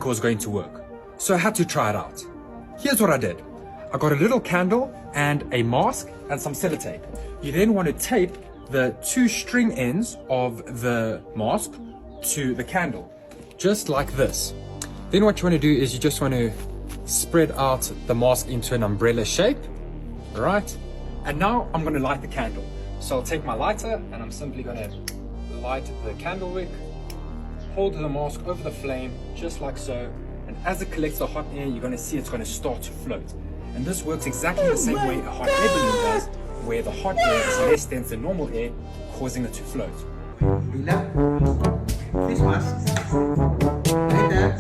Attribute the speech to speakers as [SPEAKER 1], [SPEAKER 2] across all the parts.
[SPEAKER 1] it was going to work. So I had to try it out. Here's what I did. I got a little candle and a mask and some sellotape. You then want to tape the 2 string ends of the mask to the candle, just like this. Then what you want to do is you just want to spread out the mask into an umbrella shape, right? And now I'm going to light the candle. So I'll take my lighter and I'm simply going to light the candle wick, hold the mask over the flame, just like so. And as it collects the hot air, you're going to see it's going to start to float. And this works exactly the same way a hot air balloon does, where the hot air is less dense than normal air, causing it to float.
[SPEAKER 2] Face mask. Like that.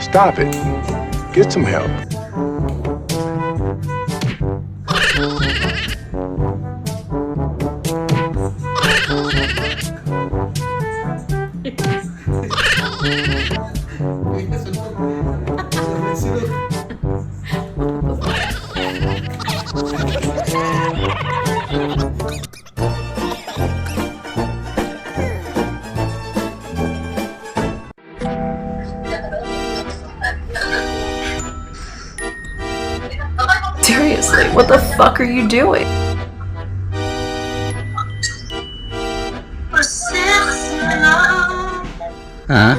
[SPEAKER 3] Stop it. Get some help.
[SPEAKER 4] Seriously, what the fuck are you doing?
[SPEAKER 2] Huh?